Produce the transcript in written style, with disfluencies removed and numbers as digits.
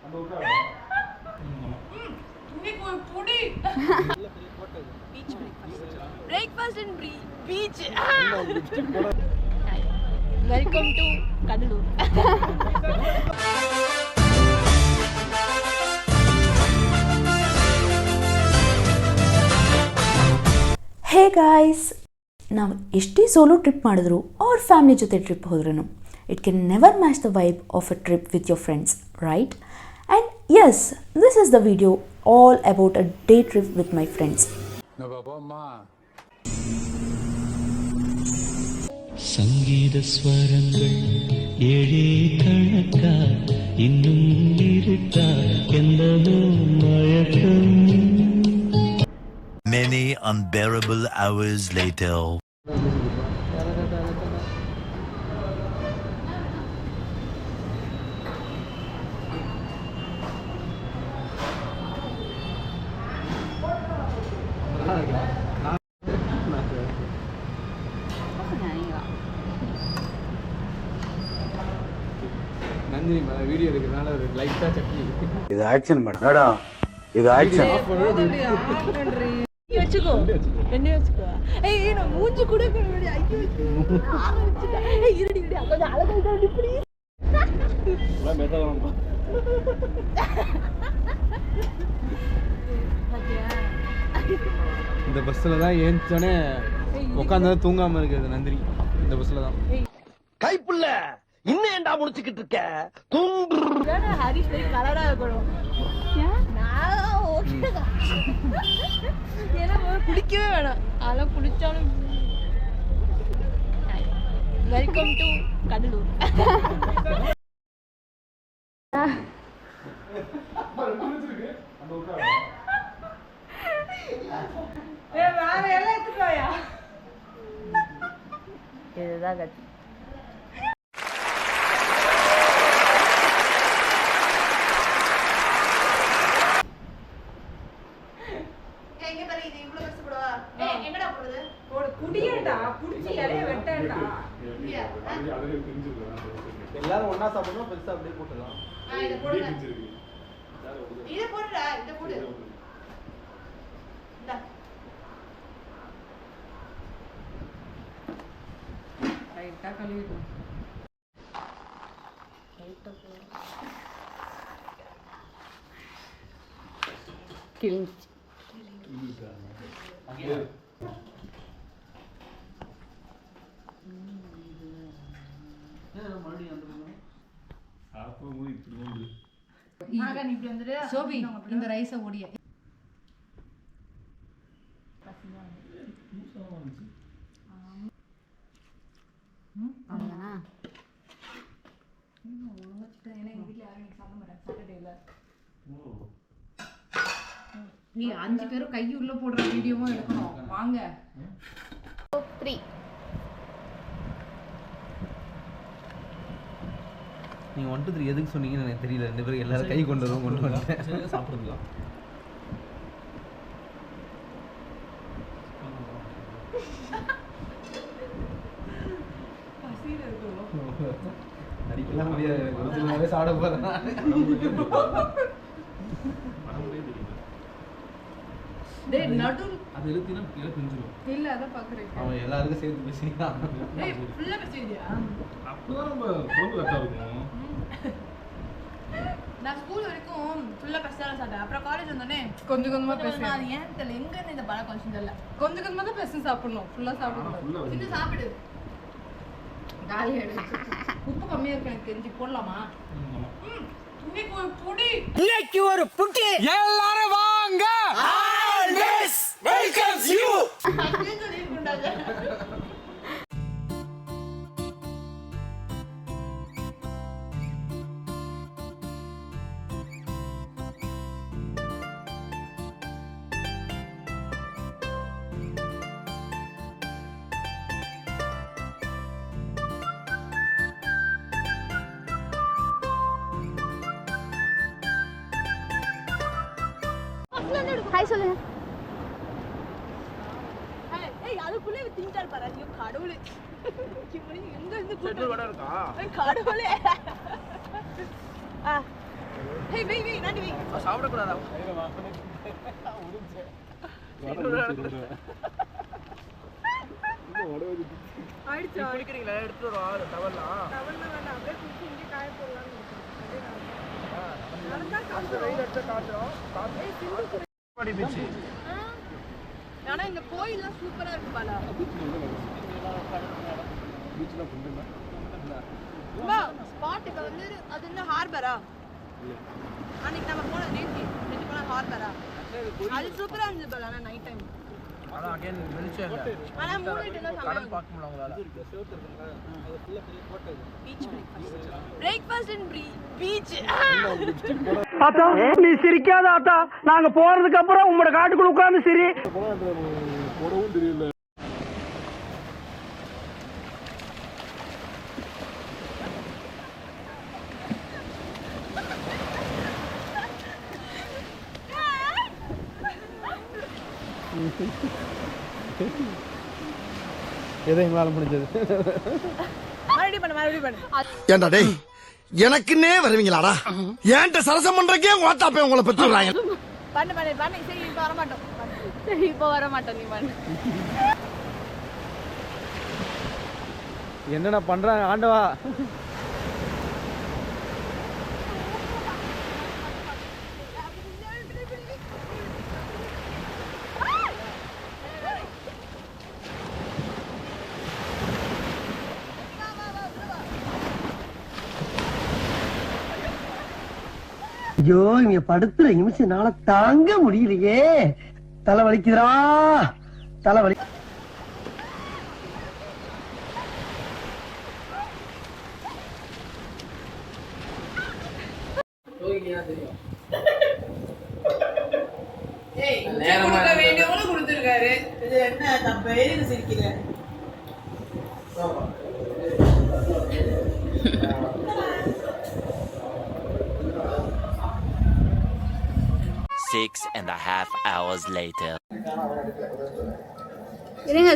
இன்னைக்கு ஒரு புடி breakfast in beach. Welcome to Cuddalore. Hey guys, ನಾವು ಎಷ್ಟೇ ಸೋಲೋ ಟ್ರಿಪ್ ಮಾಡಿದ್ರು ಆರ್ ಫ್ಯಾಮಿಲಿ ಜೊತೆ ಟ್ರಿಪ್ ಹೋದ್ರೂ it can never match the vibe of a trip with your friends, right? And yes, this is the video all about a day trip with my friends. ಸಂಗೀತ ಸ್ವರங்கள் ಏಳೇ ಕಣಕ ಇನ್ನும் இருக்க ಎಂದೋ ಮಯக்கம். Many unbearable hours later. Nandini video இருக்குனால ஒரு லைட்டா சட்னி. இது ஆக்ஷன் மேடம், இது ஆக்ஷன். வச்சுக்கோ, என்ன வச்சுக்கோ. ஏய், நான் மூஞ்சி கூட கழுவடி. ஐயோ, ஆரம்பிச்சிட்டா. ஏய், இருடி இருடி, கொஞ்சம் அழகா இருடி ப்ளீஸ். நான் மெதலாம். இந்த பஸ்ல தான் ஏஞ்சனே உட்கார்ந்தா தூங்காம இருக்குது நந்தினி. இந்த பஸ்ல தான். கைப்புள்ள இன்னும் ஏண்டா முடிச்சிட்டு இருக்க? தூங்கு. வேணா ஹரிஷ் very கலரா இருக்கணும். நான் ஓகே தான். ஏன்னா குளிக்கவே வேணாம். அதெல்லாம் குளிச்சாலும். Welcome to Cuddalore. வேற எல்லாம் எடுத்துக்கோயா. இதுதான் கட்சி. எல்லாரும் ஒண்ணா சாப்பிடணும், பெருசா அப்படியே போட்டுடலாம். இத போடுடா, இத போடு. இந்தா ரைட்டா கழுவிடு. ரைட்டா கிழிஞ்சி. சோபி, இந்த ரைஸ ஓடிய நீ 5 பேரும் கை உள்ள போடுற வீடியோவும் எடுக்கணும். வாங்க 3. நீங்க 1 2 3 எதுக்கு சொன்னீங்கன்னு எனக்கு தெரியல. ரெண்டு பேரும் எல்லாரும் கை கொண்டு வந்துட்டேன். சாப்பிடுறதுலாம் பசியில இருக்கோம். அடிக்கலாம் முடியாது. ஒரு சில நேரம் சாப்பிட போறேன். டேய் நடு அது இழுத்தினா கீழ பிஞ்சிரும். இல்ல அத பாக்குறேன். அவன் எல்லாருக்கும் சேர்த்து பேசிட்டான். டேய் ஃபுல்லா பேசிட்டியா? அப்பதான் நம்ம குழம்பு கரெக்ட்டா இருக்கும். நான் ஸ்கூல் வரைக்கும் ஃபுல்லா பேசல சாப்பிட்டேன். அப்புறம் காலேஜ் வந்தோனே கொஞ்சம் கொஞ்சமா பேசுறேன். நான் ஏன் தெரியல, எங்க இருந்து இந்த பழக்கம் வந்துச்சு தெரியல. கொஞ்சம் கொஞ்சமா தான் பேசி சாப்பிடணும். ஃபுல்லா சாப்பிடக்கூடாது. இன்னும் சாப்பிடு. காலி ஆயிடுச்சு. உப்பு கம்மியா இருக்கு, எனக்கு தெரிஞ்சு போடலாமா? இன்னைக்கு ஒரு புடி. இன்னைக்கு ஒரு புட்டி. எல்லாரும் வாங்க. Always welcomes you. அப்படின்னு சொல்லிருக்குண்டாங்க. ஹாய் சொல்லுங்க. ஏய் அதுக்குள்ளே திண்டால் பாரு. ஐயோ கடவுளே, எங்க இருந்து செட்டில் வட இருக்கா? கடவுளே. Hey, wait. சாப்பிடக்கூடாதா? ஆயிடுச்சா? குளிக்கிறீங்களா? எடுத்துட்டு வா டவல்லாம். டவல்ல வேண்டாம், அப்படியே தூக்கி இங்கே காய போடலாம்னு இருக்கேன். ஆனா இந்த கோயில்லாம் சூப்பரா இருக்கு பாலா. ஸ்பாட் இப்ப வந்து அது என்ன ஹார்பரா? அன்னைக்கு நம்ம போன நேத்தி போன ஹார்பரா? அது சூப்பரா இருந்துச்சு பாலா. ஆனா நைட் டைம் அதான் அகைன் வெளிச்சம் இல்ல. ஆனா மூணு டைம் தான் கடல் பார்க்க முடியல உங்களால. Breakfast in beach. ஆத்தா நீ சிரிக்காத ஆத்தா, நாங்க போறதுக்கு அப்புறம் உங்களோட காட்டுக்குள்ள உட்கார்ந்து சிரி. போடவும் தெரியல. எதை எங்களால முடிஞ்சது. மறுபடியும் பண்ணு. ஏண்டா டேய், எனக்குன்னே வருவீங்களாடா? ஏன்ட்ட சரசம் பண்றக்கே ஓட்டாப்பே உங்களை பெற்றுறாங்க. பண்ணு. சரி இப்போ வர மாட்டோம். நீ பண்ணு. என்னடா பண்றாங்க ஆண்டவா? ஐயோ இங்க படுத்துற நிமிஷம்னால தாங்க முடியலையே. தலை வலிக்குதுடா, தலை வலி. கொடுத்திருக்காரு. இது என்ன தப்பு? சிரிக்கிறேன். 6.5 hours later. இருங்க.